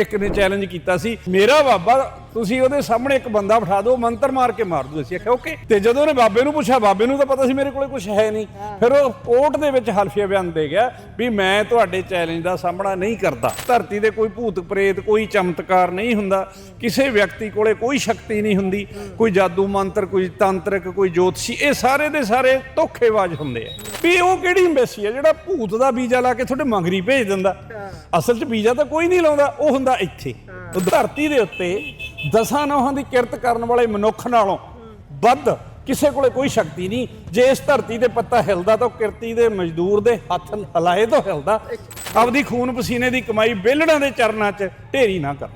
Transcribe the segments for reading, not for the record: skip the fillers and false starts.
एक ने चैलेंज किया सी मेरा बाबा ਤੁਸੀਂ ਉਹਦੇ ਸਾਹਮਣੇ ਇੱਕ ਬੰਦਾ ਬਿਠਾ ਦਿਓ ਮੰਤਰ ਮਾਰ ਕੇ ਮਾਰ ਦਿਓ। ਅਸੀਂ ਆਖਿਆ ਓਕੇ। ਤੇ ਜਦੋਂ ਉਹਨੇ ਬਾਬੇ ਨੂੰ ਪੁੱਛਿਆ, ਬਾਬੇ ਨੂੰ ਤਾਂ ਪਤਾ ਸੀ ਮੇਰੇ ਕੋਲੇ ਕੁਝ ਹੈ ਨਹੀਂ। ਫਿਰ ਉਹ ਕੋਰਟ ਦੇ ਵਿੱਚ ਹਲਫੀਆ ਬਿਆਨ ਦੇ ਗਿਆ ਵੀ ਮੈਂ ਤੁਹਾਡੇ ਚੈਲੰਜ ਦਾ ਸਾਹਮਣਾ ਨਹੀਂ ਕਰਦਾ। ਧਰਤੀ ਦੇ ਕੋਈ ਭੂਤ ਪ੍ਰੇਤ, ਕੋਈ ਚਮਤਕਾਰ ਨਹੀਂ ਹੁੰਦਾ, ਕਿਸੇ ਵਿਅਕਤੀ ਕੋਲੇ ਕੋਈ ਸ਼ਕਤੀ ਨਹੀਂ ਹੁੰਦੀ, ਕੋਈ ਜਾਦੂ ਮੰਤਰ, ਕੋਈ ਤਾਂਤਰਿਕ, ਕੋਈ ਜੋਤਸ਼ੀ, ਇਹ ਸਾਰੇ ਦੇ ਸਾਰੇ ਧੋਖੇਬਾਜ਼ ਹੁੰਦੇ ਆ। ਵੀ ਉਹ ਕਿਹੜੀ ਅੰਬੈਸੀ ਆ ਜਿਹੜਾ ਭੂਤ ਦਾ ਵੀਜ਼ਾ ਲਾ ਕੇ ਤੁਹਾਡੇ ਮੰਗਰੀ ਭੇਜ ਦਿੰਦਾ? ਅਸਲ 'ਚ ਵੀਜ਼ਾ ਤਾਂ ਕੋਈ ਨਹੀਂ ਲਾਉਂਦਾ, ਉਹ ਹੁੰਦਾ ਇੱਥੇ ਧਰਤੀ ਦੇ ਉੱਤੇ ਦਸਾਂ ਨੌਹਾਂ ਦੀ ਕਿਰਤ ਕਰਨ ਵਾਲੇ ਮਨੁੱਖ ਨਾਲੋਂ ਵੱਧ ਕਿਸੇ ਕੋਲੇ ਕੋਈ ਸ਼ਕਤੀ ਨਹੀਂ। ਜੇ ਇਸ ਧਰਤੀ ਤੇ ਪੱਤਾ ਹਿਲਦਾ ਤਾਂ ਕਿਰਤੀ ਦੇ ਮਜ਼ਦੂਰ ਦੇ ਹੱਥ ਹਲਾਏ ਤੋਂ ਹਿਲਦਾ। ਆਪਦੀ ਖੂਨ ਪਸੀਨੇ ਦੀ ਕਮਾਈ ਵਿਹਲੜਾਂ ਦੇ ਚਰਨਾਂ 'ਚ ਢੇਰੀ ਨਾ ਕਰ।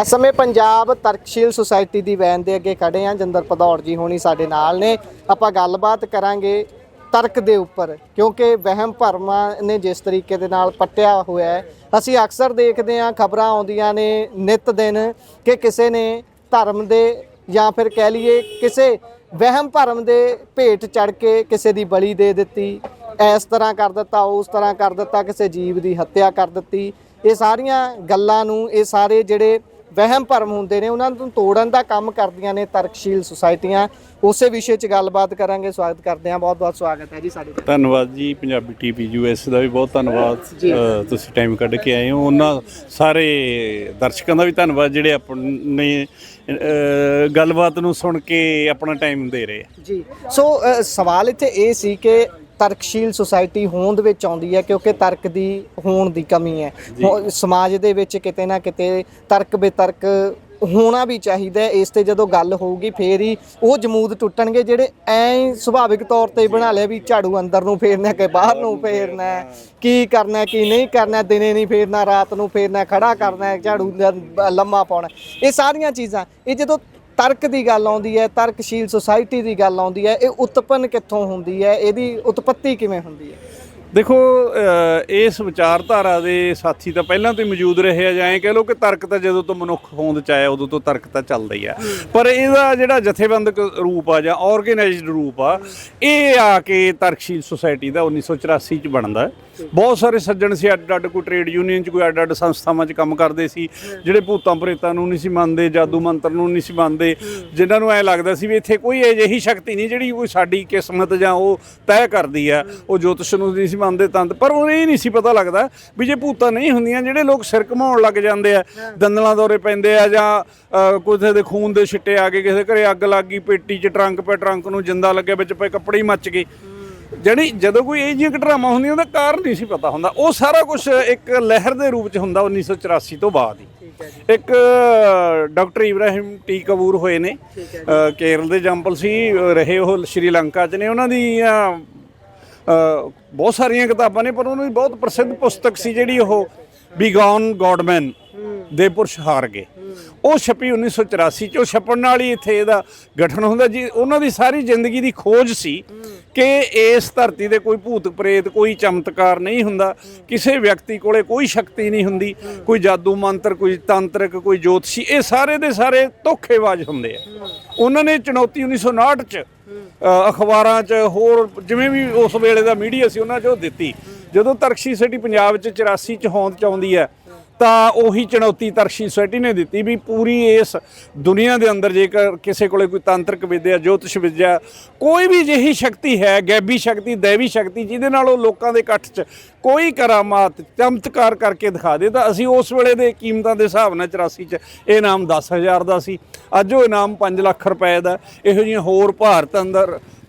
ਇਸ ਸਮੇਂ ਪੰਜਾਬ ਤਰਕਸ਼ੀਲ ਸੁਸਾਇਟੀ ਦੀ ਵੈਨ ਦੇ ਅੱਗੇ ਖੜੇ ਹਾਂ। ਜਿੰਦਰ ਭਦੌੜ ਜੀ ਹੋਣੀ ਸਾਡੇ ਨਾਲ ਨੇ। ਆਪਾਂ ਗੱਲਬਾਤ ਕਰਾਂਗੇ ਤਰਕ ਦੇ ਉੱਪਰ, ਕਿਉਂਕਿ ਵਹਿਮ ਭਰਮਾਂ ਨੇ ਜਿਸ ਤਰੀਕੇ ਦੇ ਨਾਲ ਪੱਟਿਆ ਹੋਇਆ ਹੈ। ਅਸੀਂ ਅਕਸਰ ਦੇਖਦੇ ਹਾਂ, ਖਬਰਾਂ ਆਉਂਦੀਆਂ ਨੇ ਨਿਤ ਦਿਨ ਕਿ ਕਿਸੇ ਨੇ ਧਰਮ ਦੇ ਜਾਂ ਫਿਰ ਕਹਿ ਲਈਏ ਕਿਸੇ ਵਹਿਮ ਭਰਮ ਦੇ ਭੇਟ ਚੜ੍ਹ ਕੇ ਕਿਸੇ ਦੀ ਬਲੀ ਦੇ ਦਿੱਤੀ, ਇਸ ਤਰ੍ਹਾਂ ਕਰ ਦਿੱਤਾ, ਉਸ ਤਰ੍ਹਾਂ ਕਰ ਦਿੱਤਾ, ਕਿਸੇ ਜੀਵ ਦੀ ਹੱਤਿਆ ਕਰ ਦਿੱਤੀ। ਇਹ ਸਾਰੀਆਂ ਗੱਲਾਂ ਨੂੰ, ਇਹ ਸਾਰੇ ਜਿਹੜੇ ਵਹਿਮ ਭਰਮ ਹੁੰਦੇ ਨੇ, ਉਹਨਾਂ ਨੂੰ ਤੋੜਨ ਦਾ ਕੰਮ ਕਰਦੀਆਂ ਨੇ ਤਰਕਸ਼ੀਲ ਸੁਸਾਇਟੀਆਂ। ਉਸੇ ਵਿਸ਼ੇ 'ਚ ਗੱਲਬਾਤ ਕਰਾਂਗੇ। ਸਵਾਗਤ ਕਰਦੇ ਹਾਂ, ਬਹੁਤ ਬਹੁਤ ਸਵਾਗਤ ਹੈ ਜੀ ਸਾਡੇ। ਧੰਨਵਾਦ ਜੀ ਪੰਜਾਬੀ ਟੀਵੀ ਯੂਐਸ ਦਾ ਵੀ ਬਹੁਤ ਧੰਨਵਾਦ, ਤੁਸੀਂ ਟਾਈਮ ਕੱਢ ਕੇ ਆਏ ਹੋ। ਉਹਨਾਂ ਸਾਰੇ ਦਰਸ਼ਕਾਂ ਦਾ ਵੀ ਧੰਨਵਾਦ ਜਿਹੜੇ ਆਪਣੇ ਗੱਲਬਾਤ ਨੂੰ ਸੁਣ ਕੇ ਆਪਣਾ ਟਾਈਮ ਦੇ ਰਹੇ ਜੀ। ਸੋ ਸਵਾਲ ਇੱਥੇ ਇਹ ਸੀ ਕਿ ਤਰਕਸ਼ੀਲ ਸੁਸਾਇਟੀ ਹੋਂਦ ਵਿੱਚ ਆਉਂਦੀ ਹੈ ਕਿਉਂਕਿ ਤਰਕ ਦੀ ਹੋਣ ਦੀ ਕਮੀ ਹੈ ਸਮਾਜ ਦੇ ਵਿੱਚ। ਕਿਤੇ ਨਾ ਕਿਤੇ ਤਰਕ ਬੇਤਰਕ ਹੋਣਾ ਵੀ ਚਾਹੀਦਾ। ਇਸ ਤੇ ਜਦੋਂ ਗੱਲ ਹੋਊਗੀ ਫੇਰ ਹੀ ਉਹ ਜਮੂਦ ਟੁੱਟਣਗੇ ਜਿਹੜੇ ਐਂ ਸੁਭਾਵਿਕ ਤੌਰ ਤੇ ਬਣਾ ਲਿਆ ਵੀ ਝਾੜੂ ਅੰਦਰ ਨੂੰ ਫੇਰਨਾ ਕਿ ਬਾਹਰ ਨੂੰ ਫੇਰਨਾ, ਕੀ ਕਰਨਾ ਕੀ ਨਹੀਂ ਕਰਨਾ, ਦਿਨੇ ਨਹੀਂ ਫੇਰਨਾ, ਰਾਤ ਨੂੰ ਫੇਰਨਾ, ਖੜਾ ਕਰਨਾ, ਝਾੜੂ ਲੰਮਾ ਪਾਉਣਾ, ਇਹ ਸਾਰੀਆਂ ਚੀਜ਼ਾਂ। ਇਹ ਜਦੋਂ ਤਰਕ ਦੀ ਗੱਲ ਆਉਂਦੀ ਹੈ, ਤਰਕਸ਼ੀਲ ਸੁਸਾਇਟੀ ਦੀ ਗੱਲ ਆਉਂਦੀ ਹੈ, ਇਹ ਉਤਪੰਨ ਕਿੱਥੋਂ ਹੁੰਦੀ ਹੈ, ਇਹਦੀ ਉਤਪੱਤੀ ਕਿਵੇਂ ਹੁੰਦੀ ਹੈ? ਦੇਖੋ, ਇਸ ਵਿਚਾਰਧਾਰਾ ਦੇ ਸਾਥੀ ਤਾਂ ਪਹਿਲਾਂ ਤੋਂ ਹੀ ਮੌਜੂਦ ਰਹੇ ਆ, ਜਾਂ ਐਂ ਕਹਿ ਲਓ ਕਿ ਤਰਕ ਤਾਂ ਜਦੋਂ ਤੋਂ ਮਨੁੱਖ ਹੋਂਦ 'ਚ ਆਇਆ ਉਦੋਂ ਤੋਂ ਤਰਕ ਤਾਂ ਚੱਲਦਾ ਹੀ ਆ। ਪਰ ਇਹਦਾ ਜਿਹੜਾ ਜਥੇਬੰਦਕ ਰੂਪ ਆ ਜਾਂ ਆਰਗੇਨਾਈਜ਼ਡ ਰੂਪ ਆ, ਇਹ ਆ ਕੇ ਤਰਕਸ਼ੀਲ ਸੁਸਾਇਟੀ ਦਾ 1984 'ਚ ਬਣਦਾ। ਬਹੁਤ ਸਾਰੇ ਸੱਜਣ ਸੀ, ਅੱਡ ਅੱਡ, ਕੋਈ ਟ੍ਰੇਡ ਯੂਨੀਅਨ 'ਚ, ਕੋਈ ਅੱਡ ਅੱਡ ਸੰਸਥਾਵਾਂ 'ਚ ਕੰਮ ਕਰਦੇ ਸੀ, ਜਿਹੜੇ ਭੂਤਾਂ ਪ੍ਰੇਤਾਂ ਨੂੰ ਨਹੀਂ ਸੀ ਮੰਨਦੇ, ਜਾਦੂ ਮੰਤਰ ਨੂੰ ਨਹੀਂ ਸੀ ਮੰਨਦੇ, ਜਿਨ੍ਹਾਂ ਨੂੰ ਐਂ ਲੱਗਦਾ ਸੀ ਵੀ ਇੱਥੇ ਕੋਈ ਅਜਿਹੀ ਸ਼ਕਤੀ ਨਹੀਂ ਜਿਹੜੀ ਕੋਈ ਸਾਡੀ ਕਿਸਮਤ ਜਾਂ ਉਹ ਤੈਅ ਕਰਦੀ ਆ। ਉਹ ਜੋਤਿਸ਼ ਨੂੰ ਨਹੀਂ ਸੀ ਮੰਨਦੇ ਤੰਤ, ਪਰ ਉਹ ਇਹ ਨਹੀਂ ਸੀ ਪਤਾ ਲੱਗਦਾ ਵੀ ਜੇ ਭੂਤਾਂ ਨਹੀਂ ਹੁੰਦੀਆਂ, ਜਿਹੜੇ ਲੋਕ ਸਿਰ ਘਮਾਉਣ ਲੱਗ ਜਾਂਦੇ ਆ, ਦੰਦਲਾਂ ਦੌਰੇ ਪੈਂਦੇ ਆ, ਜਾਂ ਕਿਸੇ ਦੇ ਖੂਨ ਦੇ ਛਿੱਟੇ ਆ ਗਏ, ਕਿਸੇ ਘਰੇ ਅੱਗ ਲੱਗ ਗਈ, ਪੇਟੀ 'ਚ ਟਰੰਕ ਪਏ, ਟਰੰਕ ਨੂੰ ਜਿੰਦਾ ਲੱਗਿਆ, ਵਿੱਚ ਪਏ ਕੱਪੜੇ ਹੀ ਮੱਚ ਗਏ, ਜਿਹੜੀ ਜਦੋਂ ਕੋਈ ਇਹ ਜਿਹੀਆਂ ਘਟਨਾਵਾਂ ਹੁੰਦੀਆਂ ਉਹਦਾ ਕਾਰਨ ਨਹੀਂ ਸੀ ਪਤਾ ਹੁੰਦਾ। ਉਹ ਸਾਰਾ ਕੁਝ ਇੱਕ ਲਹਿਰ ਦੇ ਰੂਪ 'ਚ ਹੁੰਦਾ 1984 ਤੋਂ ਬਾਅਦ ਹੀ। ਇੱਕ ਡਾਕਟਰ ਇਬਰਾਹਿਮ ਟੀ ਕਪੂਰ ਹੋਏ ਨੇ, ਕੇਰਲ ਦੇ ਜੰਪਲ ਸੀ, ਰਹੇ ਉਹ ਸ਼੍ਰੀਲੰਕਾ 'ਚ ਨੇ। ਉਹਨਾਂ ਦੀਆਂ ਬਹੁਤ ਸਾਰੀਆਂ ਕਿਤਾਬਾਂ ਨੇ, ਪਰ ਉਹਨਾਂ ਦੀ ਬਹੁਤ ਪ੍ਰਸਿੱਧ ਪੁਸਤਕ ਸੀ ਜਿਹੜੀ ਉਹ ਬਿਗੌਨ ਗੋਡਮੈਨ, ਦੇ ਪੁਰਸ਼ ਹਾਰ ਗਏ। ਉਹ ਛਪੀ 1984 'ਚ। ਉਹ ਛਪਣ ਨਾਲ ਹੀ ਇੱਥੇ ਇਹਦਾ ਗਠਨ ਹੁੰਦਾ ਜੀ। ਉਹਨਾਂ ਦੀ ਸਾਰੀ ਜ਼ਿੰਦਗੀ ਦੀ ਖੋਜ ਸੀ ਕਿ ਇਸ ਧਰਤੀ ਦੇ ਕੋਈ ਭੂਤ ਪ੍ਰੇਤ, ਕੋਈ ਚਮਤਕਾਰ ਨਹੀਂ ਹੁੰਦਾ, ਕਿਸੇ ਵਿਅਕਤੀ ਕੋਲੇ ਕੋਈ ਸ਼ਕਤੀ ਨਹੀਂ ਹੁੰਦੀ, ਕੋਈ ਜਾਦੂ ਮੰਤਰ, ਕੋਈ ਤਾਂਤਰਿਕ, ਕੋਈ ਜੋਤਸ਼ੀ, ਇਹ ਸਾਰੇ ਦੇ ਸਾਰੇ ਧੋਖੇਬਾਜ਼ ਹੁੰਦੇ ਆ। ਉਹਨਾਂ ਨੇ ਚੁਣੌਤੀ 1959 'ਚ ਅਖਬਾਰਾਂ 'ਚ, ਹੋਰ ਜਿਵੇਂ ਵੀ ਉਸ ਵੇਲੇ ਦਾ ਮੀਡੀਆ ਸੀ, ਉਹਨਾਂ 'ਚ ਉਹ ਦਿੱਤੀ। ਜਦੋਂ ਤਰਕਸ਼ੀਲ ਸੁਸਾਇਟੀ ਪੰਜਾਬ 'ਚ 84 'ਚ ਹੋਂਦ 'ਚ ਆਉਂਦੀ ਹੈ ਤਾਂ ਉਹੀ ਚੁਣੌਤੀ ਤਰਕਸ਼ੀਲ ਸੁਸਾਇਟੀ ਨੇ ਦਿੱਤੀ ਵੀ ਪੂਰੀ ਇਸ ਦੁਨੀਆ ਦੇ ਅੰਦਰ ਜੇਕਰ ਕਿਸੇ ਕੋਲੇ ਕੋਈ ਤਾਂਤਰਿਕ ਵਿਦਿਆ, ਜੋਤਿਸ਼ ਵਿਦਿਆ, ਕੋਈ ਵੀ ਅਜਿਹੀ ਸ਼ਕਤੀ ਹੈ, ਗੈਬੀ ਸ਼ਕਤੀ, ਦੈਵੀ ਸ਼ਕਤੀ, ਜਿਹਦੇ ਨਾਲ ਉਹ ਲੋਕਾਂ ਦੇ ਇਕੱਠ 'ਚ ਕੋਈ ਕਰਾਮਾਤ, ਚਮਤਕਾਰ ਕਰਕੇ ਦਿਖਾ ਦੇ, ਤਾਂ ਅਸੀਂ ਉਸ ਵੇਲੇ ਦੇ ਕੀਮਤਾਂ ਦੇ ਹਿਸਾਬ ਨਾਲ 84 'ਚ ਇਹ ਇਨਾਮ 10,000 ਦਾ ਸੀ। ਅੱਜ ਉਹ ਇਨਾਮ 5 ਲੱਖ ਰੁਪਏ ਦਾ। ਇਹੋ ਜਿਹੀਆਂ ਹੋਰ ਭਾਰਤ ਅੰਦਰ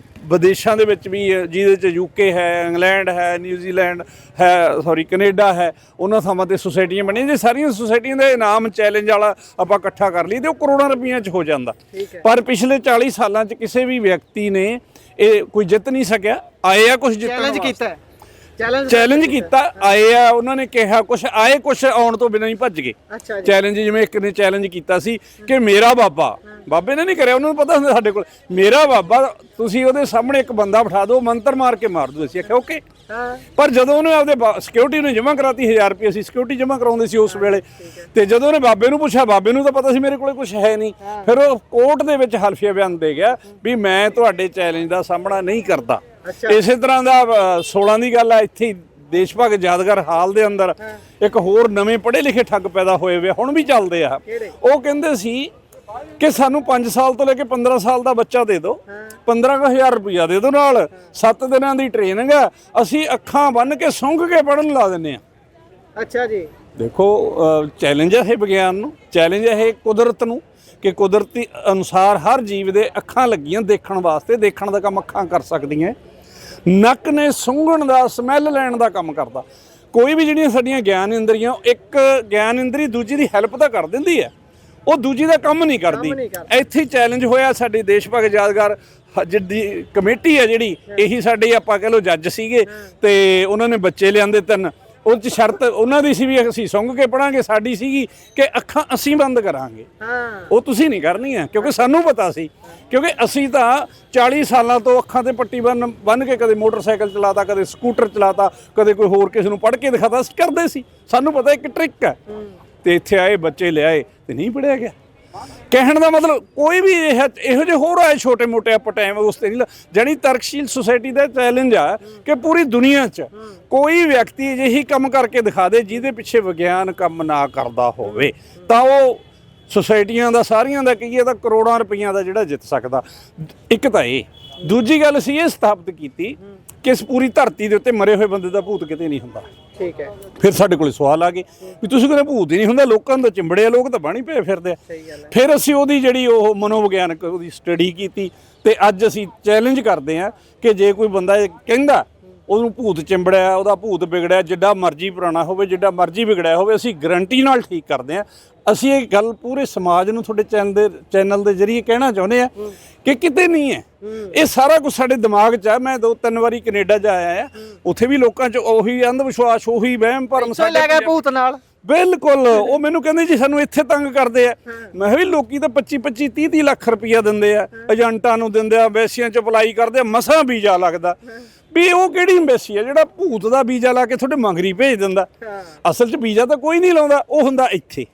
ਵਿਦੇਸ਼ਾਂ ਦੇ ਵਿੱਚ ਵੀ, ਜਿਹਦੇ 'ਚ ਯੂਕੇ ਹੈ, ਇੰਗਲੈਂਡ ਹੈ, ਨਿਊਜ਼ੀਲੈਂਡ ਹੈ, ਕੈਨੇਡਾ ਹੈ, ਉਹਨਾਂ ਥਾਵਾਂ 'ਤੇ ਸੁਸਾਇਟੀਆਂ ਬਣੀਆਂ। ਜੇ ਸਾਰੀਆਂ ਸੁਸਾਇਟੀਆਂ ਦਾ ਇਨਾਮ ਚੈਲੰਜ ਵਾਲਾ ਆਪਾਂ ਇਕੱਠਾ ਕਰ ਲਈ ਤੇ ਉਹ ਕਰੋੜਾਂ ਰੁਪਈਆਂ 'ਚ ਹੋ ਜਾਂਦਾ। ਪਰ ਪਿਛਲੇ 40 ਸਾਲਾਂ 'ਚ ਕਿਸੇ ਵੀ ਵਿਅਕਤੀ ਨੇ ਇਹ ਕੋਈ ਜਿੱਤ ਨਹੀਂ ਸਕਿਆ। ਆਏ ਆ ਕੁਛ ਜਿੱਤਣ ਕੀਤਾ, ਚੈਲੰਜ ਕੀਤਾ, ਆਏ ਆ, ਉਹਨਾਂ ਨੇ ਕਿਹਾ ਕੁਛ, ਆਏ ਕੁਛ, ਆਉਣ ਤੋਂ ਬਿਨਾਂ ਹੀ ਭੱਜ ਗਏ। ਚੈਲੰਜ ਜਿਵੇਂ ਇੱਕ ਨੇ ਚੈਲੰਜ ਕੀਤਾ ਸੀ ਕਿ ਮੇਰਾ ਬਾਬਾ, ਬਾਬੇ ਨੇ ਨਹੀਂ ਕਰਿਆ, ਉਹਨਾਂ ਨੂੰ ਪਤਾ ਹੁੰਦਾ ਸਾਡੇ ਕੋਲ, ਮੇਰਾ ਬਾਬਾ ਤੁਸੀਂ ਉਹਦੇ ਸਾਹਮਣੇ ਇੱਕ ਬੰਦਾ ਬਿਠਾ ਦਿਓ, ਮੰਤਰ ਮਾਰ ਕੇ ਮਾਰ ਦਿਓ। ਅਸੀਂ ਆਖਿਆ ਓਕੇ। ਪਰ ਜਦੋਂ ਉਹਨੇ ਆਪਦੇ ਸਿਕਿਉਰਿਟੀ ਨੂੰ ਜਮ੍ਹਾਂ ਕਰਾਤੀ, 1000 ਰੁਪਏ ਅਸੀਂ ਸਿਕਿਉਰਿਟੀ ਜਮ੍ਹਾਂ ਕਰਾਉਂਦੇ ਸੀ ਉਸ ਵੇਲੇ, ਤੇ ਜਦੋਂ ਉਹਨੇ ਬਾਬੇ ਨੂੰ ਪੁੱਛਿਆ, ਬਾਬੇ ਨੂੰ ਤਾਂ ਪਤਾ ਸੀ ਮੇਰੇ ਕੋਲੇ ਕੁਝ ਹੈ ਨਹੀਂ। ਫਿਰ ਉਹ ਕੋਰਟ ਦੇ ਵਿੱਚ ਹਲਫੀਆ ਬਿਆਨ ਦੇ ਗਿਆ ਵੀ ਮੈਂ ਤੁਹਾਡੇ ਚੈਲੰਜ ਦਾ ਸਾਹਮਣਾ ਨਹੀਂ ਕਰਦਾ। ਇਸੇ ਤਰ੍ਹਾਂ ਦਾ 16 ਦੀ ਗੱਲ ਆ, ਇੱਥੇ ਦੇਸ਼ ਭਗਤ ਯਾਦਗਾਰ ਹਾਲ ਦੇ ਅੰਦਰ ਇੱਕ ਹੋਰ ਨਵੇਂ ਪੜ੍ਹੇ ਲਿਖੇ ਠੱਗ ਪੈਦਾ ਹੋਏ ਵੇ, ਹੁਣ ਵੀ ਚੱਲਦੇ ਆ। ਉਹ ਕਹਿੰਦੇ ਸੀ ਕਿ ਸਾਨੂੰ 5 ਸਾਲ ਤੋਂ ਲੈ ਕੇ 15 ਸਾਲ ਦਾ ਬੱਚਾ ਦੇ ਦਿਓ, 15,000 ਰੁਪਇਆ ਦੇ ਦਿਓ, ਨਾਲ 7 ਦਿਨਾਂ ਦੀ ਟ੍ਰੇਨਿੰਗ ਆ, ਅਸੀਂ ਅੱਖਾਂ ਬੰਨ੍ਹ ਕੇ ਸੁੰਘ ਕੇ ਪੜ੍ਹਨ ਲਾ ਦਿੰਦੇ ਆ। ਅੱਛਾ ਜੀ। ਦੇਖੋ ਚੈਲੰਜ ਹੈ ਇਹ ਵਿਗਿਆਨ ਨੂੰ, ਚੈਲੰਜ ਹੈ ਇਹ ਕੁਦਰਤ ਨੂੰ, ਕਿ ਕੁਦਰਤੀ ਅਨੁਸਾਰ ਹਰ ਜੀਵ ਦੇ ਅੱਖਾਂ ਲੱਗੀਆਂ ਦੇਖਣ ਵਾਸਤੇ, ਦੇਖਣ ਦਾ ਕੰਮ ਅੱਖਾਂ ਕਰ ਸਕਦੀਆਂ, ਨੱਕ ਨੇ ਸੁੰਘਣ ਦਾ, ਸਮੈਲ ਲੈਣ ਦਾ ਕੰਮ ਕਰਦਾ। ਕੋਈ ਵੀ ਜਿਹੜੀਆਂ ਸਾਡੀਆਂ ਗਿਆਨ ਇੰਦਰੀਆਂ, ਇੱਕ ਗਿਆਨ ਇੰਦਰੀ ਦੂਜੀ ਦੀ ਹੈਲਪ ਤਾਂ ਕਰ ਦਿੰਦੀ ਹੈ, ਉਹ ਦੂਜੀ ਦਾ ਕੰਮ ਨਹੀਂ ਕਰਦੀ। ਇੱਥੇ ਚੈਲੰਜ ਹੋਇਆ ਸਾਡੇ ਦੇਸ਼ ਭਗਤ ਯਾਦਗਾਰ ਜਿਹੜੀ ਕਮੇਟੀ ਹੈ ਜਿਹੜੀ, ਇਹੀ ਸਾਡੇ ਆਪਾਂ ਕਹਿ ਲਓ ਜੱਜ ਸੀਗੇ, ਤੇ ਉਹਨਾਂ ਨੇ ਬੱਚੇ ਲਿਆਂਦੇ 3, ਉਹ 'ਚ ਸ਼ਰਤ ਉਹਨਾਂ ਦੀ ਸੀ ਵੀ ਅਸੀਂ ਸੁੰਘ ਕੇ ਪੜਾਂਗੇ, ਸਾਡੀ ਸੀਗੀ ਕਿ ਅੱਖਾਂ ਅਸੀਂ ਬੰਦ ਕਰਾਂਗੇ, ਉਹ ਤੁਸੀਂ ਨਹੀਂ ਕਰਨੀਆਂ, ਕਿਉਂਕਿ ਸਾਨੂੰ ਪਤਾ ਸੀ, ਕਿਉਂਕਿ ਅਸੀਂ ਤਾਂ 40 ਸਾਲਾਂ ਤੋਂ ਅੱਖਾਂ ਤੇ ਪੱਟੀ ਬੰਨ ਕੇ ਕਦੇ ਮੋਟਰਸਾਈਕਲ ਚਲਾਤਾ, ਕਦੇ ਸਕੂਟਰ ਚਲਾਤਾ, ਕਦੇ ਕੋਈ ਹੋਰ ਕਿਸੇ ਨੂੰ ਪੜ੍ਹ ਕੇ ਦਿਖਾਤਾ, ਅਸੀਂ ਕਰਦੇ ਸੀ, ਸਾਨੂੰ ਪਤਾ ਇੱਕ ਟ੍ਰਿਕ ਹੈ। ਤੇ ਇੱਥੇ ਆਏ ਬੱਚੇ ਲਿਆਏ ਤੇ ਨਹੀਂ ਪੜ੍ਹਿਆ ਗਿਆ। ਕਹਿਣ ਦਾ ਮਤਲਬ ਕੋਈ ਵੀ ਇਹੋ ਜਿਹੇ ਹੋਰ ਆਏ ਛੋਟੇ ਮੋਟੇ ਆਪਾਂ ਟਾਈਮ ਉਸ ਤੇ ਨਹੀਂ ਜਾਣੀ। ਤਰਕਸ਼ੀਲ ਸੁਸਾਇਟੀ ਦਾ ਚੈਲੰਜ ਆ ਕਿ ਪੂਰੀ ਦੁਨੀਆ 'ਚ ਕੋਈ ਵਿਅਕਤੀ ਅਜਿਹੀ ਕੰਮ ਕਰਕੇ ਦਿਖਾ ਦੇ ਜਿਹਦੇ ਪਿੱਛੇ ਵਿਗਿਆਨ ਕੰਮ ਨਾ ਕਰਦਾ ਹੋਵੇ, ਤਾਂ ਉਹ ਸੁਸਾਇਟੀਆਂ ਦਾ ਸਾਰੀਆਂ ਦਾ ਕਹੀਏ ਤਾਂ ਕਰੋੜਾਂ ਰੁਪਈਆਂ ਦਾ ਜਿਹੜਾ ਜਿੱਤ ਸਕਦਾ। ਇੱਕ ਤਾਂ ਇਹ, ਦੂਜੀ ਗੱਲ ਸੀ ਇਹ ਸਥਾਪਿਤ ਕੀਤੀ ਕਿ ਇਸ ਪੂਰੀ ਧਰਤੀ ਦੇ ਉੱਤੇ ਮਰੇ ਹੋਏ ਬੰਦੇ ਦਾ ਭੂਤ ਕਿਤੇ ਨਹੀਂ ਹੁੰਦਾ। ਠੀਕ ਹੈ। ਫਿਰ ਸਾਡੇ ਕੋਲ ਸਵਾਲ ਆ ਗਏ ਵੀ ਤੁਸੀਂ ਕਹਿੰਦੇ ਭੂਤ ਹੀ ਨਹੀਂ ਹੁੰਦਾ, ਲੋਕਾਂ ਦਾ ਚਿੰਬੜੇ ਆ, ਲੋਕ ਤਾਂ ਬਾਣੀ ਪਏ ਫਿਰਦੇ ਆ। ਫਿਰ ਅਸੀਂ ਉਹਦੀ ਜਿਹੜੀ ਉਹ ਮਨੋਵਿਗਿਆਨਕ ਉਹਦੀ ਸਟੱਡੀ ਕੀਤੀ, ਤੇ ਅੱਜ ਅਸੀਂ ਚੈਲੰਜ ਕਰਦੇ ਹਾਂ ਕਿ ਜੇ ਕੋਈ ਬੰਦਾ ਇਹ ਕਹਿੰਦਾ ਉਹਨੂੰ ਭੂਤ ਚਿੰਬੜਿਆ, ਉਹਦਾ ਭੂਤ ਵਿਗੜਿਆ, ਜਿੱਡਾ ਮਰਜ਼ੀ ਪੁਰਾਣਾ ਹੋਵੇ, ਜਿੱਡਾ ਮਰਜ਼ੀ ਵਿਗੜਿਆ ਹੋਵੇ, ਅਸੀਂ ਗਰੰਟੀ ਨਾਲ ਠੀਕ ਕਰਦੇ ਹਾਂ। ਅਸੀਂ ਇਹ ਗੱਲ ਪੂਰੇ ਸਮਾਜ ਨੂੰ ਤੁਹਾਡੇ ਚੈਨਲ ਦੇ ਜ਼ਰੀਏ ਕਹਿਣਾ ਚਾਹੁੰਦੇ ਆ ਕਿ ਕਿਤੇ ਨਹੀਂ ਹੈ, ਇਹ ਸਾਰਾ ਕੁਝ ਸਾਡੇ ਦਿਮਾਗ 'ਚ ਹੈ। ਮੈਂ 2-3 ਵਾਰੀ ਕੈਨੇਡਾ 'ਚ ਆਇਆ ਆ, ਉੱਥੇ ਵੀ ਲੋਕਾਂ 'ਚ ਉਹੀ ਅੰਧ ਵਿਸ਼ਵਾਸ, ਉਹੀ ਵਹਿਮ ਭਰਮ ਸਾਡੇ ਲੈ ਗਏ ਭੂਤ ਨਾਲ। ਬਿਲਕੁਲ। ਉਹ ਮੈਨੂੰ ਕਹਿੰਦੇ ਜੀ ਸਾਨੂੰ ਇੱਥੇ ਤੰਗ ਕਰਦੇ ਆ। ਮੈਂ ਕਿਹਾ ਵੀ ਲੋਕੀ ਤਾਂ 25-25 30-30 ਲੱਖ ਰੁਪਈਆ ਦਿੰਦੇ ਆ, ਏਜੰਟਾਂ ਨੂੰ ਦਿੰਦੇ ਆ, ਐਮਬੈਸੀਆਂ 'ਚ ਅਪਲਾਈ ਕਰਦੇ ਆ, ਮਸਾਂ ਵੀਜ਼ਾ ਲੱਗਦਾ। ਵੀ ਉਹ ਕਿਹੜੀ ਐਮਬੈਸੀ ਆ ਜਿਹੜਾ ਭੂਤ ਦਾ ਵੀਜ਼ਾ ਲਾ ਕੇ ਤੁਹਾਡੇ ਮੰਗਰੀ ਭੇਜ ਦਿੰਦਾ? ਅਸਲ 'ਚ ਵੀਜ਼ਾ ਤਾਂ ਕੋਈ ਨਹੀਂ ਲਾਉਂਦਾ, ਉਹ ਹੁੰਦਾ ਇੱਥੇ।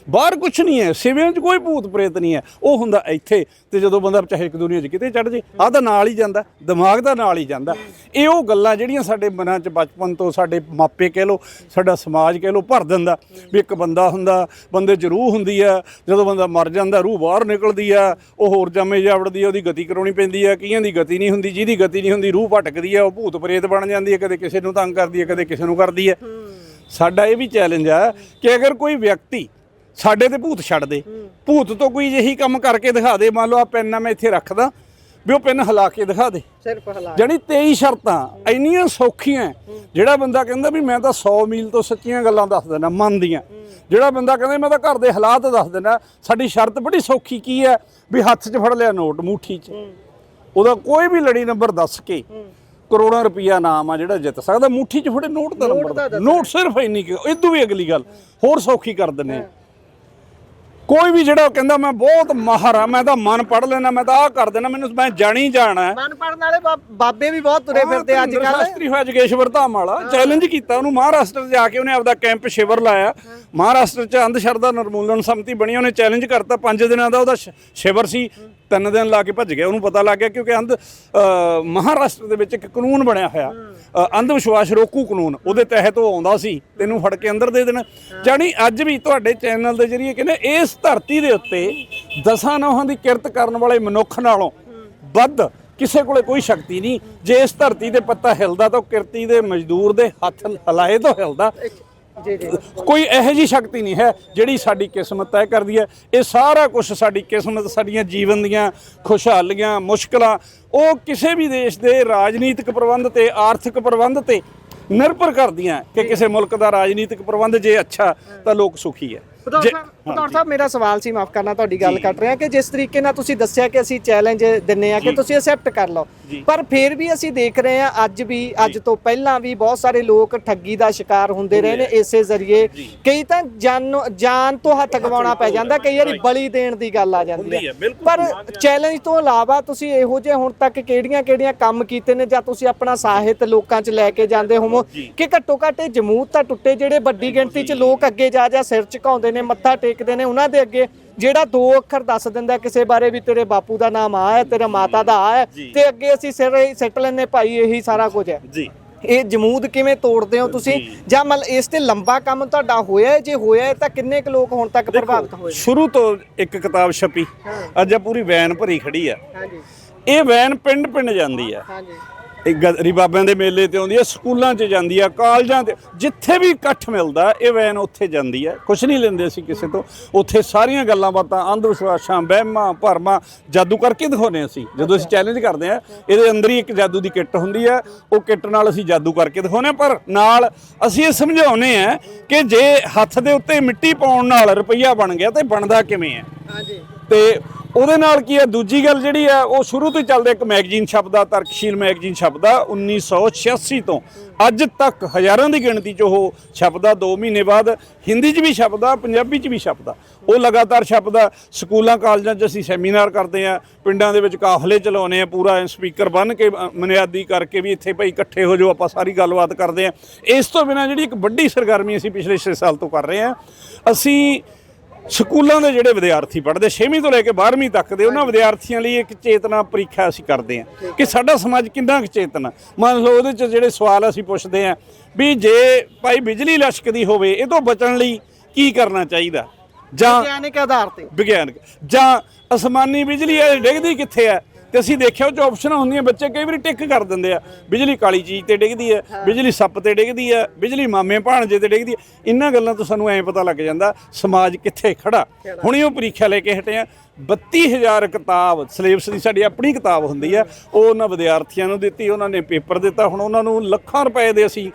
ਬਾਹਰ ਕੁਛ ਨਹੀਂ ਹੈ, ਸਿਵਿਆਂ 'ਚ ਕੋਈ ਭੂਤ ਪ੍ਰੇਤ ਨਹੀਂ ਹੈ, ਉਹ ਹੁੰਦਾ ਇੱਥੇ। ਤੇ ਜਦੋਂ ਬੰਦਾ ਚਾਹੇ ਇੱਕ ਦੁਨੀਆ 'ਚ ਕਿਤੇ ਚੜ੍ਹ ਜੇ, ਆਹ ਤਾਂ ਨਾਲ ਹੀ ਜਾਂਦਾ, ਦਿਮਾਗ ਦਾ ਨਾਲ ਹੀ ਜਾਂਦਾ। ਇਹ ਉਹ ਗੱਲਾਂ ਜਿਹੜੀਆਂ ਸਾਡੇ ਮਨਾਂ 'ਚ ਬਚਪਨ ਤੋਂ ਸਾਡੇ ਮਾਪੇ ਕਹਿ ਲਓ, ਸਾਡਾ ਸਮਾਜ ਕਹਿ ਲਓ ਭਰ ਦਿੰਦਾ ਵੀ ਇੱਕ ਬੰਦਾ ਹੁੰਦਾ, ਬੰਦੇ 'ਚ ਰੂਹ ਹੁੰਦੀ ਆ, ਜਦੋਂ ਬੰਦਾ ਮਰ ਜਾਂਦਾ ਰੂਹ ਬਾਹਰ ਨਿਕਲਦੀ ਆ, ਉਹ ਹੋਰ ਜਾਮੇ ਜਾਵੜਦੀ ਆ, ਉਹਦੀ ਗਤੀ ਕਰਾਉਣੀ ਪੈਂਦੀ ਆ। ਕਈਆਂ ਦੀ ਗਤੀ ਨਹੀਂ ਹੁੰਦੀ, ਜਿਹਦੀ ਗਤੀ ਨਹੀਂ ਹੁੰਦੀ ਰੂਹ ਭਟਕਦੀ ਆ, ਉਹ ਭੂਤ ਪ੍ਰੇਤ ਬਣ ਜਾਂਦੀ ਹੈ, ਕਦੇ ਕਿਸੇ ਨੂੰ ਤੰਗ ਕਰਦੀ ਹੈ, ਕਦੇ ਕਿਸੇ ਨੂੰ ਕਰਦੀ ਹੈ। ਸਾਡਾ ਇਹ ਵੀ ਚੈਲੰਜ ਆ ਕਿ ਅਗਰ ਕੋਈ ਵਿਅਕਤੀ ਸਾਡੇ ਤੇ ਭੂਤ ਛੱਡ ਦੇ, ਭੂਤ ਤੋਂ ਕੋਈ ਇਹੀ ਕੰਮ ਕਰਕੇ ਦਿਖਾ ਦੇ, ਮੰਨ ਲਓ ਆ ਪੈਨ ਆ ਮੈਂ ਇੱਥੇ ਰੱਖਦਾ, ਵੀ ਉਹ ਪੈਨ ਹਿਲਾ ਕੇ ਦਿਖਾ ਦੇ, ਸਿਰਫ ਹਿਲਾ, ਜਾਣੀ 23 ਸ਼ਰਤਾਂ ਇੰਨੀਆਂ ਸੌਖੀਆਂ। ਜਿਹੜਾ ਬੰਦਾ ਕਹਿੰਦਾ ਵੀ ਮੈਂ ਤਾਂ 100 ਮੀਲ ਤੋਂ ਸੱਚੀਆਂ ਗੱਲਾਂ ਦੱਸ ਦਿੰਦਾ ਮਨ ਦੀਆਂ, ਜਿਹੜਾ ਬੰਦਾ ਕਹਿੰਦਾ ਮੈਂ ਤਾਂ ਘਰ ਦੇ ਹਾਲਾਤ ਦੱਸ ਦਿੰਦਾ, ਸਾਡੀ ਸ਼ਰਤ ਬੜੀ ਸੌਖੀ ਕੀ ਹੈ ਵੀ ਹੱਥ 'ਚ ਫੜ ਲਿਆ ਨੋਟ ਮੁੱਠੀ 'ਚ, ਉਹਦਾ ਕੋਈ ਵੀ ਲੜੀ ਨੰਬਰ ਦੱਸ ਕੇ ਕਰੋੜਾਂ ਰੁਪਈਆ ਨਾਮ ਆ ਜਿਹੜਾ ਜਿੱਤ ਸਕਦਾ। ਮੁੱਠੀ 'ਚ ਫੜੇ ਨੋਟ ਦਾ ਨੰਬਰ, ਨੋਟ ਸਿਰਫ ਇੰਨੀ ਕਿ ਇਦੋਂ ਵੀ ਅਗਲੀ ਗੱਲ ਹੋਰ ਸੌਖੀ ਕਰ ਦਿੰਦੇ ਆ। ਕੋਈ ਵੀ ਜਿਹੜਾ ਕਹਿੰਦਾ ਮੈਂ ਬਹੁਤ ਮਾਹਰ ਆ, ਮੈਂ ਤਾਂ ਮਨ ਪੜ੍ਹ ਲੈਣਾ, ਮੈਂ ਤਾਂ ਆਹ ਕਰ ਦੇਣਾ, ਮੈਨੂੰ ਮੈਂ ਜਾਣੀ ਜਾਣਾ। ਮਨ ਪੜਨ ਵਾਲੇ ਬਾਬੇ ਵੀ ਬਹੁਤ ਤੁਰੇ ਫਿਰਦੇ ਅੱਜ ਕੱਲ੍ਹ। ਸ਼ਾਸਤਰੀ ਹੋਇਆ ਜਗੇਸ਼ਵਰ ਧਾਮ ਵਾਲਾ, ਚੈਲੰਜ ਕੀਤਾ ਉਹਨੂੰ, ਮਹਾਰਾਸ਼ਟਰ ਜਾ ਕੇ ਉਹਨੇ ਆਪਦਾ ਕੈਂਪ ਸ਼ਿਵਰ ਲਾਇਆ। ਮਹਾਰਾਸ਼ਟਰ 'ਚ ਅੰਧ ਸ਼ਰਧਾ ਨਿਰਮੂਲਨ ਸਮਿਤੀ ਬਣੀ, ਉਹਨੇ ਚੈਲੰਜ ਕਰਤਾ। 5 ਦਿਨਾਂ ਦਾ ਉਹਦਾ ਸ਼ਿਵਰ ਸੀ, 3 ਦਿਨ ਲਾ ਕੇ ਭੱਜ ਗਿਆ। ਉਹਨੂੰ ਪਤਾ ਲੱਗ ਗਿਆ ਕਿਉਂਕਿ ਮਹਾਰਾਸ਼ਟਰ ਦੇ ਵਿੱਚ ਇੱਕ ਕਾਨੂੰਨ ਬਣਿਆ ਹੋਇਆ, ਅੰਧ ਵਿਸ਼ਵਾਸ ਰੋਕੂ ਕਾਨੂੰਨ, ਉਹਦੇ ਤਹਿਤ ਉਹ ਆਉਂਦਾ ਸੀ, ਤੈਨੂੰ ਫੜ ਕੇ ਅੰਦਰ ਦੇ ਦੇਣਾ। ਜਾਣੀ ਅੱਜ ਵੀ ਤੁਹਾਡੇ ਚੈਨਲ ਦੇ ਜ਼ਰੀਏ ਕਹਿੰਦੇ ਇਸ ਧਰਤੀ ਦੇ ਉੱਤੇ 10 ਨੌਹਾਂ ਦੀ ਕਿਰਤ ਕਰਨ ਵਾਲੇ ਮਨੁੱਖ ਨਾਲੋਂ ਵੱਧ ਕਿਸੇ ਕੋਲੇ ਕੋਈ ਸ਼ਕਤੀ ਨਹੀਂ। ਜੇ ਇਸ ਧਰਤੀ ਦੇ ਪੱਤਾ ਹਿਲਦਾ ਤਾਂ ਕਿਰਤੀ ਦੇ ਮਜ਼ਦੂਰ ਦੇ ਹੱਥ ਹਿਲਾਏ ਤੋਂ ਹਿਲਦਾ। ਕੋਈ ਇਹੋ ਜਿਹੀ ਸ਼ਕਤੀ ਨਹੀਂ ਹੈ ਜਿਹੜੀ ਸਾਡੀ ਕਿਸਮਤ ਤੈਅ ਕਰਦੀ ਹੈ। ਇਹ ਸਾਰਾ ਕੁਝ ਸਾਡੀ ਕਿਸਮਤ, ਸਾਡੀਆਂ ਜੀਵਨ ਦੀਆਂ ਖੁਸ਼ਹਾਲੀਆਂ, ਮੁਸ਼ਕਲਾਂ, ਉਹ ਕਿਸੇ ਵੀ ਦੇਸ਼ ਦੇ ਰਾਜਨੀਤਿਕ ਪ੍ਰਬੰਧ ਤੇ ਆਰਥਿਕ ਪ੍ਰਬੰਧ ਤੇ ਨਿਰਭਰ ਕਰਦੀਆਂ ਕਿ ਕਿਸੇ ਮੁਲਕ ਦਾ ਰਾਜਨੀਤਿਕ ਪ੍ਰਬੰਧ ਜੇ ਅੱਛਾ ਤਾਂ ਲੋਕ ਸੁਖੀ ਹੈ। ਪ੍ਰਧਾਨ ਸਾਹਿਬ ਮੇਰਾ ਸਵਾਲ ਸੀ, ਮਾਫ ਕਰਨਾ ਤੁਹਾਡੀ ਗੱਲ ਕੱਟ ਰਿਹਾ, ਕਿ ਜਿਸ ਤਰੀਕੇ ਨਾਲ ਤੁਸੀਂ ਦੱਸਿਆ ਕਿ ਅਸੀਂ ਚੈਲੰਜ ਦਿੰਨੇ ਆ ਕਿ ਤੁਸੀਂ ਐਕਸੈਪਟ ਕਰ ਲਓ, ਪਰ ਫਿਰ ਵੀ ਅਸੀਂ ਦੇਖ ਰਹੇ ਆ ਅੱਜ ਤੋਂ ਪਹਿਲਾਂ ਵੀ ਬਹੁਤ ਸਾਰੇ ਲੋਕ ਠੱਗੀ ਦਾ ਸ਼ਿਕਾਰ ਹੁੰਦੇ ਰਹੇ ਨੇ ਇਸੇ ਜ਼ਰੀਏ। ਕਈ ਤਾਂ ਜਾਨ ਤੋਂ ਹੱਥ ਗਵਾਉਣਾ ਪੈ ਜਾਂਦਾ, ਕਈ ਵਾਰੀ ਬਲੀ ਦੇਣ ਦੀ ਗੱਲ ਆ ਜਾਂਦੀ ਹੈ। ਪਰ ਚੈਲੰਜ ਤੋਂ ਇਲਾਵਾ ਤੁਸੀਂ ਇਹੋ ਜਿਹੇ ਹੁਣ ਤੱਕ ਕਿਹੜੀਆਂ ਕੰਮ ਕੀਤੇ ਨੇ, ਜਾਂ ਤੁਸੀਂ ਆਪਣਾ ਸਾਹਿਤ ਲੋਕਾਂ 'ਚ ਲੈ ਕੇ ਜਾਂਦੇ ਹੋਵੋ ਕਿ ਘੱਟੋ ਘੱਟ ਇਹ ਜਮੂਤ ਤਾਂ ਟੁੱਟੇ, ਜਿਹੜੇ ਵੱਡੀ ਗਿਣਤੀ 'ਚ ਲੋਕ ਅੱਗੇ ਜਾ ਸਿਰ ਝੁਕਾਉਂਦੇ ਨੇ, ਮੱਥਾ ਟੇਕਦੇ ਨੇ, ਉਹਨਾਂ ਦੇ ਅੱਗੇ ਜਿਹੜਾ 2 ਅੱਖਰ ਦੱਸ ਦਿੰਦਾ ਕਿਸੇ ਬਾਰੇ ਵੀ ਤੇਰੇ ਬਾਪੂ ਦਾ ਨਾਮ ਆ ਹੈ, ਤੇਰੇ ਮਾਤਾ ਦਾ ਆ ਹੈ, ਤੇ ਅੱਗੇ ਅਸੀਂ ਸਿਰ ਸਿੱਟ ਲੈਂਦੇ ਭਾਈ ਇਹੀ ਸਾਰਾ ਕੁਝ ਹੈ। ਜੀ ਇਹ ਜਮੂਦ ਕਿਵੇਂ ਤੋੜਦੇ ਹੋ ਤੁਸੀਂ, ਜਾਂ ਮਤਲਬ ਇਸ ਤੇ ਲੰਬਾ ਕੰਮ ਤੁਹਾਡਾ ਹੋਇਆ ਹੈ? ਜੇ ਹੋਇਆ ਹੈ ਤਾਂ ਕਿੰਨੇ ਕੁ ਲੋਕ ਹੁਣ ਤੱਕ ਪ੍ਰਭਾਵਿਤ ਹੋਏ? ਸ਼ੁਰੂ ਤੋਂ ਇੱਕ ਕਿਤਾਬ ਛਪੀ, ਅੱਜ ਆ ਪੂਰੀ ਵੈਨ ਭਰੀ ਖੜੀ ਆ। ਹਾਂਜੀ ਇਹ ਵੈਨ ਪਿੰਡ ਪਿੰਡ ਜਾਂਦੀ ਆ, ਹਾਂਜੀ ਇਹ ਗਦਰੀ ਬਾਬਿਆਂ ਦੇ ਮੇਲੇ ਤੇ ਆਉਂਦੀ ਆ, ਸਕੂਲਾਂ 'ਚ ਜਾਂਦੀ ਆ, ਕਾਲਜਾਂ ਤੇ, ਜਿੱਥੇ ਵੀ ਇਕੱਠ ਮਿਲਦਾ ਇਹ ਵੈਨ ਉੱਥੇ ਜਾਂਦੀ ਆ। ਕੁਛ ਨਹੀਂ ਲੈਂਦੇ ਅਸੀਂ ਕਿਸੇ ਤੋਂ, ਉੱਥੇ ਸਾਰੀਆਂ ਗੱਲਾਂ ਬਾਤਾਂ, ਅੰਧ ਵਿਸ਼ਵਾਸਾਂ, ਵਹਿਮਾਂ ਭਰਮਾਂ, ਜਾਦੂ ਕਰਕੇ ਦਿਖਾਉਂਦੇ ਅਸੀਂ। ਜਦੋਂ ਅਸੀਂ ਚੈਲੰਜ ਕਰਦੇ ਆ, ਇਹਦੇ ਅੰਦਰ ਹੀ ਇੱਕ ਜਾਦੂ ਦੀ ਕਿੱਟ ਹੁੰਦੀ ਆ, ਉਹ ਕਿੱਟ ਨਾਲ ਅਸੀਂ ਜਾਦੂ ਕਰਕੇ ਦਿਖਾਉਂਦੇ, ਪਰ ਨਾਲ ਅਸੀਂ ਇਹ ਸਮਝਾਉਂਦੇ ਆ ਕਿ ਜੇ ਹੱਥ ਦੇ ਉੱਤੇ ਮਿੱਟੀ ਪਾਉਣ ਨਾਲ ਰੁਪਈਆ ਬਣ ਗਿਆ ਤੇ ਬਣਦਾ ਕਿਵੇਂ ਆ। ਹਾਂਜੀ ਤੇ ਉਹਦੇ ਨਾਲ ਕੀ ਹੈ, ਦੂਜੀ ਗੱਲ ਜਿਹੜੀ ਆ, ਉਹ ਸ਼ੁਰੂ ਤੋਂ ਹੀ ਚੱਲਦਾ ਇੱਕ ਮੈਗਜ਼ੀਨ ਛਪਦਾ, ਤਰਕਸ਼ੀਲ ਮੈਗਜ਼ੀਨ ਛਪਦਾ 1986 ਤੋਂ ਅੱਜ ਤੱਕ ਹਜ਼ਾਰਾਂ ਦੀ ਗਿਣਤੀ 'ਚ ਉਹ ਛਪਦਾ। 2 ਮਹੀਨੇ ਬਾਅਦ ਹਿੰਦੀ 'ਚ ਵੀ ਛਪਦਾ, ਪੰਜਾਬੀ 'ਚ ਵੀ ਛਪਦਾ, ਉਹ ਲਗਾਤਾਰ ਛਪਦਾ। ਸਕੂਲਾਂ ਕਾਲਜਾਂ 'ਚ ਅਸੀਂ ਸੈਮੀਨਾਰ ਕਰਦੇ ਆ, ਪਿੰਡਾਂ ਦੇ ਵਿੱਚ ਕਾਫਲੇ ਚਲਾਉਂਦੇ ਆ, ਪੂਰਾ ਸਪੀਕਰ ਬੰਨ੍ਹ ਕੇ ਮਨਿਆਦੀ ਕਰਕੇ ਵੀ ਇੱਥੇ ਭਾਈ ਇਕੱਠੇ ਹੋ ਜਾਓ, ਆਪਾਂ ਸਾਰੀ ਗੱਲਬਾਤ ਕਰਦੇ ਆ। ਇਸ ਤੋਂ ਬਿਨਾਂ ਜਿਹੜੀ ਇੱਕ ਵੱਡੀ ਸਰਗਰਮੀ ਅਸੀਂ ਪਿਛਲੇ 6 ਸਾਲ ਤੋਂ ਕਰ ਰਹੇ ਆ, ਅਸੀਂ ਸਕੂਲਾਂ ਦੇ ਜਿਹੜੇ ਵਿਦਿਆਰਥੀ ਪੜ੍ਹਦੇ 6ਵੀਂ ਤੋਂ ਲੈ ਕੇ 12ਵੀਂ ਤੱਕ ਦੇ, ਉਹਨਾਂ ਵਿਦਿਆਰਥੀਆਂ ਲਈ ਇੱਕ ਚੇਤਨਾ ਪ੍ਰੀਖਿਆ ਅਸੀਂ ਕਰਦੇ ਹਾਂ ਕਿ ਸਾਡਾ ਸਮਾਜ ਕਿੰਨਾ ਕੁ ਚੇਤਨ ਆ। ਮੰਨ ਲਓ ਉਹਦੇ 'ਚ ਜਿਹੜੇ ਸਵਾਲ ਅਸੀਂ ਪੁੱਛਦੇ ਹਾਂ ਵੀ ਜੇ ਭਾਈ ਬਿਜਲੀ ਲਸ਼ਕਦੀ ਹੋਵੇ, ਇਹ ਤੋਂ ਬਚਣ ਲਈ ਕੀ ਕਰਨਾ ਚਾਹੀਦਾ, ਜਾਂ ਵਿਗਿਆਨਿਕ ਆਧਾਰ ਤੇ ਵਿਗਿਆਨਕ, ਜਾਂ ਅਸਮਾਨੀ ਬਿਜਲੀ ਹੈ ਡਿੱਗਦੀ ਕਿੱਥੇ ਹੈ। ਤੇ ਅਸੀਂ ਦੇਖਿਆ ਉਹ 'ਚ ਆਪਸ਼ਨਾਂ ਹੁੰਦੀਆਂ, ਬੱਚੇ ਕਈ ਵਾਰੀ ਟਿਕ ਕਰ ਦਿੰਦੇ ਆ, ਬਿਜਲੀ ਕਾਲੀ ਚੀਜ਼ ਤੇ ਡਿੱਗਦੀ ਹੈ, ਬਿਜਲੀ ਸੱਪ ਤੇ ਡਿੱਗਦੀ ਹੈ, ਬਿਜਲੀ ਮਾਮੇ ਭਾਣਜੇ ਤੇ ਡਿੱਗਦੀ ਹੈ। ਇਹਨਾਂ ਗੱਲਾਂ ਤੋਂ ਸਾਨੂੰ ਐਂ ਪਤਾ ਲੱਗ ਜਾਂਦਾ ਸਮਾਜ ਕਿੱਥੇ ਖੜਾ। ਹੁਣੇ ਉਹ ਪ੍ਰੀਖਿਆ ਲੈ ਕੇ ਹਟੇ ਆ, 32,000 ਕਿਤਾਬ ਸਿਲੇਬਸ ਦੀ ਸਾਡੀ ਆਪਣੀ ਕਿਤਾਬ ਹੁੰਦੀ ਆ, ਉਹ ਉਹਨਾਂ ਵਿਦਿਆਰਥੀਆਂ ਨੂੰ ਦਿੱਤੀ, ਉਹਨਾਂ ਨੇ ਪੇਪਰ ਦਿੱਤਾ। ਹੁਣ ਉਹਨਾਂ ਨੂੰ ਲੱਖਾਂ ਰੁਪਏ ਦੇ ਅਸੀਂ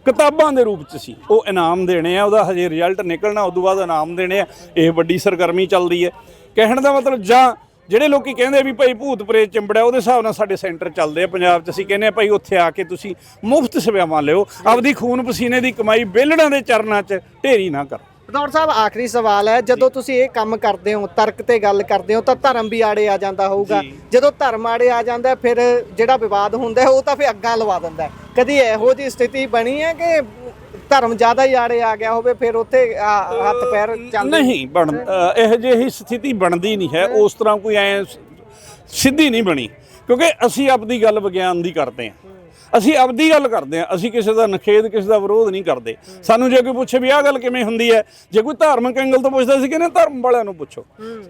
ਕਿਤਾਬਾਂ ਦੇ ਰੂਪ 'ਚ ਸੀ ਉਹ ਇਨਾਮ ਦੇਣੇ ਆ, ਉਹਦਾ ਹਜੇ ਰਿਜ਼ਲਟ ਨਿਕਲਣਾ, ਉਦੋਂ ਬਾਅਦ ਇਨਾਮ ਦੇਣੇ ਆ। ਇਹ ਵੱਡੀ ਸਰਗਰਮੀ ਚੱਲਦੀ ਹੈ। ਕਹਿਣ ਦਾ ਮਤਲਬ, ਜਾਂ ਜਿਹੜੇ ਲੋਕੀ ਕਹਿੰਦੇ ਵੀ ਭਾਈ ਭੂਤ ਪ੍ਰੇਤ ਚਿੰਬੜਿਆ, ਉਹਦੇ ਹਿਸਾਬ ਨਾਲ ਸਾਡੇ ਸੈਂਟਰ ਚੱਲਦੇ ਆ ਪੰਜਾਬ 'ਚ। ਅਸੀਂ ਕਹਿੰਦੇ ਆ ਭਾਈ ਉੱਥੇ ਆ ਕੇ ਤੁਸੀਂ ਮੁਫਤ ਸੇਵਾਵਾਂ ਲਿਓ, ਆਪਦੀ ਖੂਨ ਪਸੀਨੇ ਦੀ ਕਮਾਈ ਵਿਹਲੜਾਂ ਦੇ ਚਰਨਾਂ 'ਚ ਢੇਰੀ ਨਾ ਕਰੋ। ਭਦੌੜ ਸਾਹਿਬ, ਆਖਰੀ ਸਵਾਲ ਹੈ, ਜਦੋਂ ਤੁਸੀਂ ਇਹ ਕੰਮ ਕਰਦੇ ਹੋ, ਤਰਕ ਤੇ ਗੱਲ ਕਰਦੇ ਹੋ, ਤਾਂ ਧਰਮ ਵੀ ਆੜੇ ਆ ਜਾਂਦਾ ਹੋਊਗਾ। ਜਦੋਂ ਧਰਮ ਆੜੇ ਆ ਜਾਂਦਾ, ਫਿਰ ਜਿਹੜਾ ਵਿਵਾਦ ਹੁੰਦਾ ਉਹ ਤਾਂ ਫਿਰ ਅੱਗਾ ਲਵਾ ਦਿੰਦਾ। ਕਦੀ ਇਹੋ ਜਿਹੀ ਸਥਿਤੀ ਬਣੀ ਹੈ ਕਿ ਧਰਮ ਜ਼ਿਆਦਾ ਹੀ ਆੜੇ ਆ ਗਿਆ ਹੋਵੇ, ਫਿਰ ਉੱਥੇ ਹੱਥ ਪੈਰ ਚੱਲਦੇ? ਨਹੀਂ ਇਹੋ ਜਿਹੀ ਸਥਿਤੀ ਬਣਦੀ ਨਹੀਂ ਹੈ, ਉਸ ਤਰ੍ਹਾਂ ਕੋਈ ਐ ਸਿੱਧੀ ਨਹੀਂ ਬਣੀ, ਕਿਉਂਕਿ ਅਸੀਂ ਆਪਦੀ ਗੱਲ ਵਿਗਿਆਨ ਦੀ ਕਰਦੇ ਹਾਂ, ਅਸੀਂ ਆਪਦੀ ਗੱਲ ਕਰਦੇ ਹਾਂ, ਅਸੀਂ ਕਿਸੇ ਦਾ ਨਖੇਦ, ਕਿਸੇ ਦਾ ਵਿਰੋਧ ਨਹੀਂ ਕਰਦੇ। ਸਾਨੂੰ ਜੇ ਕੋਈ ਪੁੱਛੇ ਵੀ ਆਹ ਗੱਲ ਕਿਵੇਂ ਹੁੰਦੀ ਹੈ, ਜੇ ਕੋਈ ਧਾਰਮਿਕ ਐਂਗਲ ਤੋਂ ਪੁੱਛਦਾ, ਅਸੀਂ ਕਹਿੰਦੇ ਧਰਮ ਵਾਲਿਆਂ ਨੂੰ ਪੁੱਛੋ।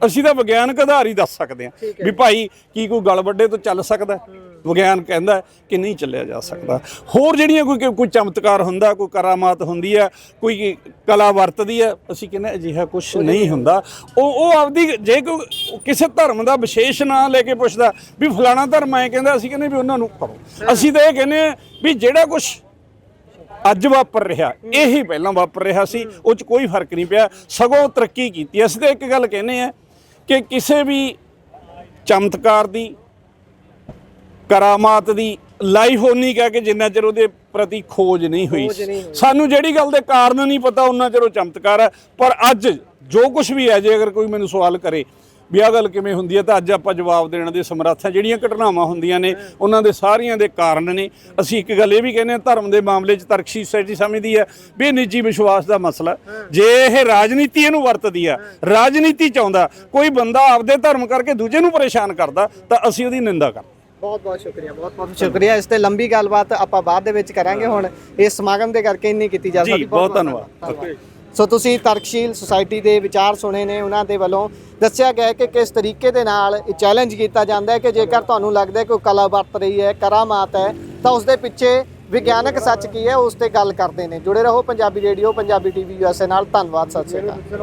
ਅਸੀਂ ਤਾਂ ਵਿਗਿਆਨਕ ਆਧਾਰ ਹੀ ਦੱਸ ਸਕਦੇ ਹਾਂ ਵੀ ਭਾਈ ਕੀ ਕੋਈ ਗਲ ਵੱਡੇ ਤੋਂ ਚੱਲ ਸਕਦਾ। ਵਿਗਿਆਨ ਕਹਿੰਦਾ ਕਿ ਨਹੀਂ ਚੱਲਿਆ ਜਾ ਸਕਦਾ। ਹੋਰ ਜਿਹੜੀਆਂ ਕੋਈ ਚਮਤਕਾਰ ਹੁੰਦਾ, ਕੋਈ ਕਰਾਮਾਤ ਹੁੰਦੀ ਹੈ, ਕੋਈ ਕਲਾ ਵਰਤਦੀ ਹੈ, ਅਸੀਂ ਕਹਿੰਦੇ ਅਜਿਹਾ ਕੁਛ ਨਹੀਂ ਹੁੰਦਾ। ਉਹ ਆਪਦੀ, ਜੇ ਕੋਈ ਕਿਸੇ ਧਰਮ ਦਾ ਵਿਸ਼ੇਸ਼ ਨਾਂ ਲੈ ਕੇ ਪੁੱਛਦਾ ਵੀ ਫਲਾਣਾ ਧਰਮ ਐਂ ਕਹਿੰਦਾ, ਅਸੀਂ ਕਹਿੰਦੇ ਵੀ ਉਹਨਾਂ ਨੂੰ ਕਰੋ। ਅਸੀਂ ਤਾਂ ਇਹ ਕਹਿੰਦੇ ਆ ਵੀ ਜਿਹੜਾ ਕੁਛ ਅੱਜ ਵਾਪਰ ਰਿਹਾ, ਇਹੀ ਪਹਿਲਾਂ ਵਾਪਰ ਰਿਹਾ ਸੀ, ਉਹ 'ਚ ਕੋਈ ਫਰਕ ਨਹੀਂ ਪਿਆ, ਸਗੋਂ ਤਰੱਕੀ ਕੀਤੀ। ਅਸੀਂ ਤਾਂ ਇੱਕ ਗੱਲ ਕਹਿੰਦੇ ਆ ਕਿ ਕਿਸੇ ਵੀ ਚਮਤਕਾਰ ਦੀ, ਕਰਾਮਾਤ ਦੀ ਲਾਈਫ ਹੋਣੀ ਕਹਿ ਕੇ ਜਿੰਨਾ ਚਿਰ ਉਹਦੇ ਪ੍ਰਤੀ ਖੋਜ ਨਹੀਂ ਹੋਈ, ਸਾਨੂੰ ਜਿਹੜੀ ਗੱਲ ਦੇ ਕਾਰਨ ਨਹੀਂ ਪਤਾ, ਉਹਨਾਂ ਚਿਰ ਉਹ ਚਮਤਕਾਰ ਹੈ। ਪਰ ਅੱਜ ਜੋ ਕੁਝ ਵੀ ਹੈ, ਜੇ ਅਗਰ ਕੋਈ ਮੈਨੂੰ ਸਵਾਲ ਕਰੇ ਵੀ ਆਹ ਗੱਲ ਕਿਵੇਂ ਹੁੰਦੀ ਹੈ, ਤਾਂ ਅੱਜ ਆਪਾਂ ਜਵਾਬ ਦੇਣ ਦੇ ਸਮਰੱਥ ਹਾਂ। ਜਿਹੜੀਆਂ ਘਟਨਾਵਾਂ ਹੁੰਦੀਆਂ ਨੇ ਉਹਨਾਂ ਦੇ ਸਾਰੀਆਂ ਦੇ ਕਾਰਨ ਨੇ। ਅਸੀਂ ਇੱਕ ਗੱਲ ਇਹ ਵੀ ਕਹਿੰਦੇ ਹਾਂ, ਧਰਮ ਦੇ ਮਾਮਲੇ 'ਚ ਤਰਕਸ਼ੀਲ ਸੁਸਾਇਟੀ ਸਮਝਦੀ ਹੈ ਵੀ ਇਹ ਨਿੱਜੀ ਵਿਸ਼ਵਾਸ ਦਾ ਮਸਲਾ। ਜੇ ਇਹ ਰਾਜਨੀਤੀ ਇਹਨੂੰ ਵਰਤਦੀ ਆ, ਰਾਜਨੀਤੀ ਚਾਹੁੰਦਾ ਕੋਈ ਬੰਦਾ ਆਪਦੇ ਧਰਮ ਕਰਕੇ ਦੂਜੇ ਨੂੰ ਪਰੇਸ਼ਾਨ ਕਰਦਾ, ਤਾਂ ਅਸੀਂ ਉਹਦੀ ਨਿੰਦਾ ਕਰਦੇ। ਬਹੁਤ ਬਹੁਤ ਸ਼ੁਕਰੀਆ, ਬਹੁਤ ਬਹੁਤ ਸ਼ੁਕਰੀਆ। ਇਸ ਤੇ ਲੰਬੀ ਗੱਲਬਾਤ ਆਪਾਂ ਬਾਅਦ ਦੇ ਵਿੱਚ ਕਰਾਂਗੇ, ਹੁਣ ਇਸ ਸਮਾਗਮ ਦੇ ਕਰਕੇ ਇੰਨੀ ਕੀਤੀ ਜਾ ਸਕਦੀ। ਬਹੁਤ ਧੰਨਵਾਦ। ਸੋ ਤੁਸੀਂ ਤਰਕਸ਼ੀਲ ਸੁਸਾਇਟੀ ਦੇ ਵਿਚਾਰ ਸੁਣੇ ਨੇ, ਉਹਨਾਂ ਦੇ ਵੱਲੋਂ ਦੱਸਿਆ ਗਿਆ ਕਿ ਕਿਸ ਤਰੀਕੇ ਦੇ ਨਾਲ ਇਹ ਚੈਲੰਜ ਕੀਤਾ ਜਾਂਦਾ ਹੈ ਕਿ ਜੇਕਰ ਤੁਹਾਨੂੰ ਲੱਗਦਾ ਹੈ ਕੋਈ ਕਲਾ ਵਰਤ ਰਹੀ ਹੈ, ਕਰਾਮਾਤ ਹੈ, ਤਾਂ ਉਸ ਦੇ ਪਿੱਛੇ ਵਿਗਿਆਨਕ ਸੱਚ ਕੀ ਹੈ, ਉਸ ਤੇ ਗੱਲ ਕਰਦੇ ਨੇ। ਜੁੜੇ ਰਹੋ Punjabi radio, Punjabi TV USA ਨਾਲ। ਧੰਨਵਾਦ, ਸਤਿ ਸ਼੍ਰੀ ਅਕਾਲ।